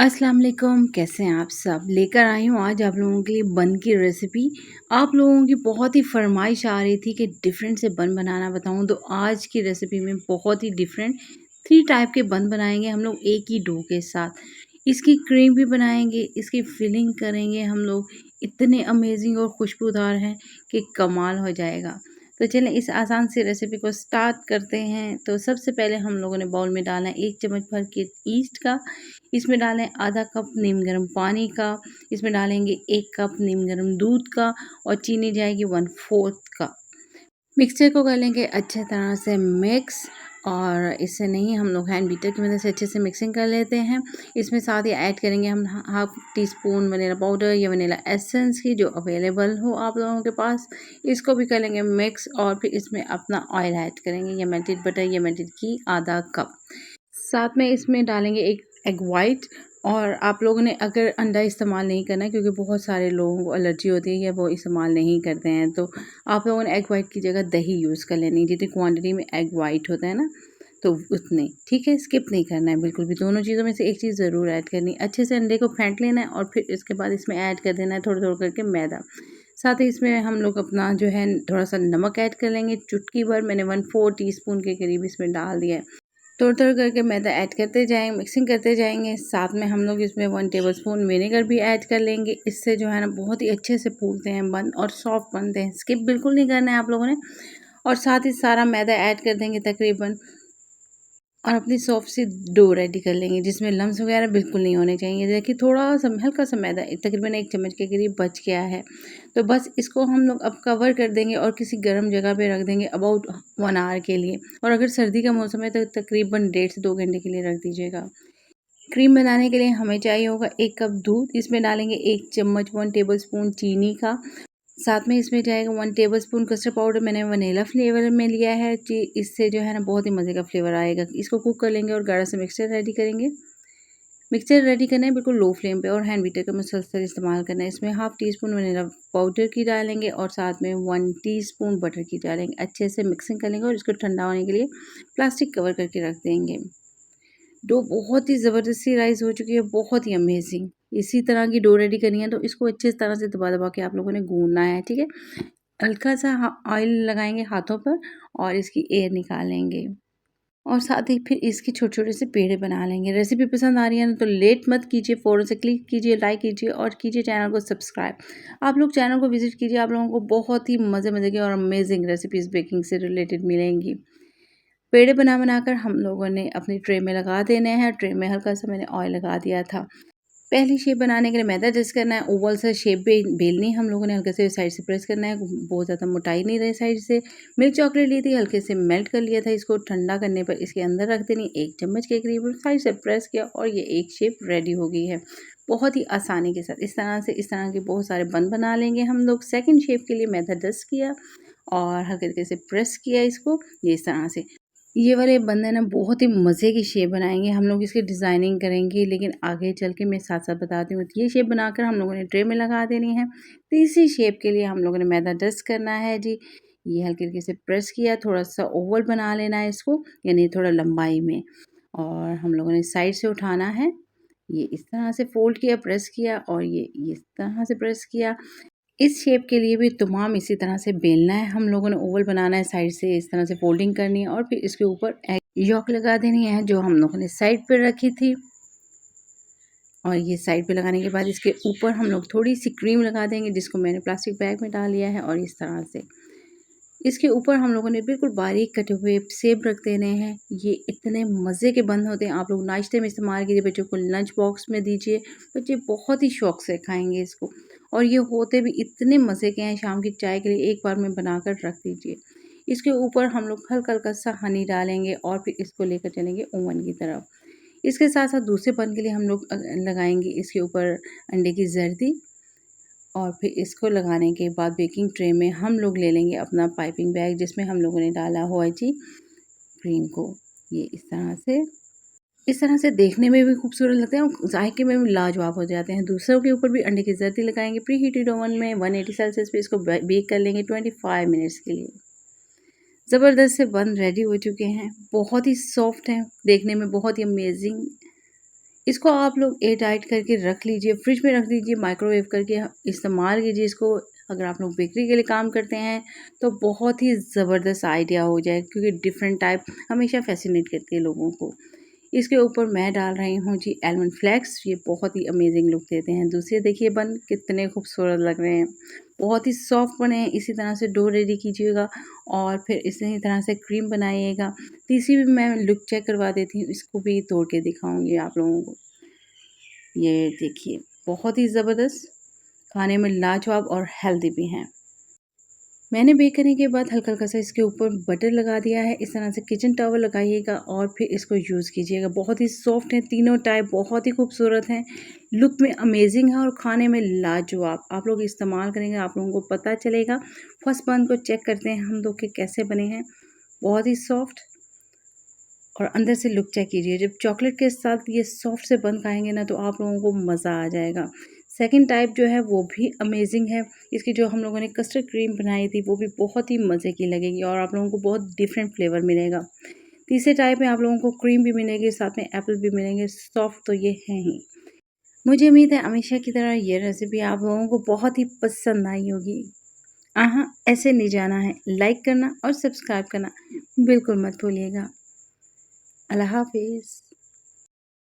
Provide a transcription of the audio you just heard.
अस्सलाम वालेकुम, कैसे हैं आप सब? लेकर आई हूँ आज आप लोगों के लिए बन की रेसिपी। आप लोगों की बहुत ही फ़रमाइश आ रही थी कि डिफ़रेंट से बन बनाना बताऊँ, तो आज की रेसिपी में बहुत ही डिफ़रेंट 3 टाइप के बन बनाएँगे हम लोग एक ही डो के साथ। इसकी क्रीम भी बनाएँगे, इसकी फिलिंग करेंगे हम लोग, इतने अमेज़िंग और खुशबूदार हैं कि कमाल हो जाएगा। तो चलें इस आसान सी रेसिपी को स्टार्ट करते हैं। तो सबसे पहले हम लोगों ने बाउल में डालना है 1 चम्मच भर के ईस्ट का, इसमें डालें आधा कप नीम गर्म पानी का, इसमें डालेंगे 1 कप नीम गर्म दूध का और चीनी जाएगी 1/4 कप। मिक्सचर को कर लेंगे अच्छे तरह से मिक्स और इससे नहीं हम लोग हैंड बीटर की मदद से अच्छे से मिक्सिंग कर लेते हैं। इसमें साथ ही ऐड करेंगे हम half tea spoon vanilla powder या वनीला एसेंस की जो अवेलेबल हो आप लोगों के पास। इसको भी कर लेंगे मिक्स और फिर इसमें अपना ऑयल ऐड करेंगे या मेल्टेड बटर या मेल्टेड घी आधा कप। साथ में इसमें डालेंगे 1 एग वाइट और आप लोगों ने अगर अंडा इस्तेमाल नहीं करना है क्योंकि बहुत सारे लोगों को एलर्जी होती है या वो इस्तेमाल नहीं करते हैं, तो आप लोगों ने एग वाइट की जगह दही यूज़ कर लेनी है। जितनी क्वांटिटी में एग वाइट होता है ना, तो उतने ठीक है, स्किप नहीं करना है बिल्कुल भी। दोनों चीज़ों में से एक चीज़ ज़रूर ऐड करनी है। अच्छे से अंडे को फेंट लेना है और फिर इसके बाद इसमें ऐड कर देना है थोड़ा-थोड़ा करके मैदा। साथ ही इसमें हम लोग अपना जो है थोड़ा-सा नमक ऐड कर लेंगे, चुटकी भर मैंने 1/4 टीस्पून के करीब इसमें डाल दिया है। थोड़ा-थोड़ा करके मैदा ऐड करते जाएँगे, मिक्सिंग करते जाएँगे। साथ में हम लोग इसमें 1 टेबलस्पून विनेगर भी ऐड कर लेंगे। इससे जो है ना बहुत ही अच्छे से फूलते हैं बन और सॉफ्ट बनते हैं। स्किप बिल्कुल नहीं करना है आप लोगों ने। और साथ ही सारा मैदा ऐड कर देंगे तकरीबन और अपनी सॉफ्ट सी डो रेडी कर लेंगे जिसमें लम्स वगैरह बिल्कुल नहीं होने चाहिए। देखिए थोड़ा-सा हल्का-सा मैदा तकरीबन 1 चम्मच के करीब बच गया है। तो बस इसको हम लोग अब कवर कर देंगे और किसी गर्म जगह पे रख देंगे अबाउट 1 आवर के लिए। और अगर सर्दी का मौसम है तो तकरीबन 1.5 से 2 घंटे के लिए रख दीजिएगा। क्रीम बनाने के लिए हमें चाहिए होगा 1 कप दूध, इसमें डालेंगे 1 चम्मच 1 टेबलस्पून चीनी का। साथ में इसमें जाएगा 1 टेबलस्पून कस्टर्ड पाउडर मैंने वनीला फ्लेवर में लिया है जी, इससे जो है ना बहुत ही मज़े का फ्लेवर आएगा। इसको कुक कर लेंगे और गाढ़ा सा मिक्सचर रेडी करेंगे। मिक्सचर रेडी करना है बिल्कुल लो फ्लेम पे और हैंड बीटर का मुसलसल इस्तेमाल करना है। इसमें half tea spoon vanilla powder की डालेंगे और साथ में 1 टीस्पून बटर की डालेंगे। अच्छे से मिक्सिंग कर लेंगे और इसको ठंडा होने के लिए प्लास्टिक कवर करके रख देंगे। डो बहुत ही ज़बरदस्ती राइज़ हो चुकी है, बहुत ही अमेज़िंग। इसी तरह की डो रेडी करनी है तो इसको अच्छी तरह से दबा-दबा के आप लोगों ने गूँदना है, ठीक है? हल्का-सा ऑयल लगाएँगे हाथों पर और इसकी एयर निकालेंगे और साथ ही फिर इसके छोटे-छोटे से पेड़े बना लेंगे। रेसिपी पसंद आ रही है ना तो लेट मत कीजिए, फ़ौरन से क्लिक कीजिए, लाइक कीजिए और कीजिए चैनल को सब्सक्राइब। आप लोग चैनल को विज़िट कीजिए, आप लोगों को बहुत ही मज़े-मज़े की और अमेज़िंग रेसिपीज़ बेकिंग से रिलेटेड मिलेंगी। पेड़े बना-बनाकर हम लोगों ने अपनी ट्रे में लगा देने हैं। ट्रे में हल्का-सा मैंने ऑयल लगा दिया था। पहली शेप बनाने के लिए मैदा एडजस्ट करना है, ओवल सा शेप बेलनी हम लोगों ने हल्के से साइड से प्रेस करना है, बहुत ज़्यादा मोटाई नहीं रहे साइड से। मिल्क चॉकलेट ली थी, हल्के से मेल्ट कर लिया था, इसको ठंडा करने पर इसके अंदर रख देनी 1 चम्मच के करीब और साइड से प्रेस किया और ये एक शेप रेडी हो गई है। बहुत ही आसानी के साथ इस तरह के बहुत सारे बन बना लेंगे हम लोग। सेकंड शेप के लिए मैदा डस्ट किया और हल्के-हल्के से प्रेस किया इसको, ये इस तरह से। ये वाले बंधन ना बहुत ही मज़े की शेप बनाएँगे, हम लोग इसकी डिज़ाइनिंग करेंगे लेकिन आगे चल के मैं साथ-साथ बताती हूँ। तो ये शेप बनाकर हम लोगों ने ट्रे में लगा देनी है। तीसरी शेप के लिए हम लोगों ने मैदा डस्ट करना है जी। ये हल्के-हल्के से प्रेस किया, थोड़ा-सा ओवल बना लेना है इसको, यानी थोड़ा लंबाई में और हम लोगों ने साइड से उठाना है। ये इस तरह से फ़ोल्ड किया, प्रेस किया और ये इस तरह से प्रेस किया। इस शेप के लिए भी तमाम इसी तरह से बेलना है, हम लोगों ने ओवल बनाना है, साइड से इस तरह से फोल्डिंग करनी है और फिर इसके ऊपर एग यॉक लगा देनी है जो हम लोगों ने साइड पे रखी थी। और ये साइड पे लगाने के बाद इसके ऊपर हम लोग थोड़ी सी क्रीम लगा देंगे जिसको मैंने प्लास्टिक बैग में डाल लिया है और इस तरह से इसके ऊपर हम लोगों ने बिल्कुल बारीक कटे हुए सेब रख देने हैं। ये इतने मज़े के बन होते हैं, आप लोग नाश्ते में इस्तेमाल कीजिए, बच्चों को लंच बॉक्स में दीजिए, बच्चे बहुत ही शौक से खाएंगे इसको। और ये होते भी इतने मज़े के हैं, शाम की चाय के लिए एक बार में बनाकर रख दीजिए। इसके ऊपर हम लोग हल्का-हल्का सा हनी डालेंगे और फिर इसको लेकर चलेंगे ओवन की तरफ। इसके साथ-साथ दूसरे बन के लिए हम लोग लगाएँगे इसके ऊपर अंडे की जर्दी और फिर इसको लगाने के बाद बेकिंग ट्रे में हम लोग ले लेंगे अपना पाइपिंग बैग जिसमें हम लोगों ने डाला हुआ है जी क्रीम को। ये इस तरह से देखने में भी खूबसूरत लगते हैं और जायके में भी लाजवाब हो जाते हैं। दूसरों के ऊपर भी अंडे की जर्दी लगाएंगे। प्री हीटेड ओवन में 180 सेल्सियस पे इसको बेक कर लेंगे 25 मिनट्स के लिए। ज़बरदस्त से बन रेडी हो चुके हैं, बहुत ही सॉफ्ट हैं, देखने में बहुत ही अमेजिंग। इसको आप लोग एयर टाइट करके रख लीजिए, फ्रिज में रख दीजिए, माइक्रोवेव करके इस्तेमाल कीजिए इसको। अगर आप लोग बेकरी के लिए काम करते हैं तो बहुत ही ज़बरदस्त आइडिया हो जाए, क्योंकि डिफरेंट टाइप हमेशा फ़ैसिनेट करती है लोगों को। इसके ऊपर मैं डाल रही हूँ जी आलमंड फ्लेक्स, ये बहुत ही अमेजिंग लुक देते हैं। दूसरे देखिए बन कितने खूबसूरत लग रहे हैं, बहुत ही सॉफ्ट बने हैं। इसी तरह से डो रेडी कीजिएगा और फिर इसी तरह से क्रीम बनाइएगा। तीसरी भी मैं लुक चेक करवा देती हूँ, इसको भी तोड़ के दिखाऊंगी आप लोगों को। ये देखिए बहुत ही ज़बरदस्त, खाने में लाजवाब और हेल्दी भी हैं। मैंने बेक करने के बाद हल्का हल्का सा इसके ऊपर बटर लगा दिया है। इस तरह से किचन टॉवल लगाइएगा और फिर इसको यूज़ कीजिएगा। बहुत ही सॉफ्ट है, तीनों टाइप बहुत ही खूबसूरत हैं, लुक में अमेजिंग है और खाने में लाजवाब। आप लोग इस्तेमाल करेंगे, आप लोगों को पता चलेगा। फर्स्ट बन को चेक करते हैं हम लोग के कैसे बने हैं। बहुत ही सॉफ्ट और अंदर से लुक चेक कीजिए। जब चॉकलेट के साथ ये सॉफ्ट से बन खाएंगे ना तो आप लोगों को मज़ा आ जाएगा। सेकंड टाइप जो है वो भी अमेजिंग है। इसकी जो हम लोगों ने कस्टर्ड क्रीम बनाई थी वो भी बहुत ही मज़े की लगेगी और आप लोगों को बहुत डिफरेंट फ्लेवर मिलेगा। तीसरे टाइप में आप लोगों को क्रीम भी मिलेगी, साथ में एप्पल भी मिलेंगे। सॉफ्ट तो ये हैं ही। मुझे उम्मीद है हमेशा की तरह ये रेसिपी आप लोगों को बहुत ही पसंद आई होगी। ऐसे नहीं जाना है, लाइक करना और सब्सक्राइब करना बिल्कुल मत भूलिएगा। अल्लाह हाफिज़।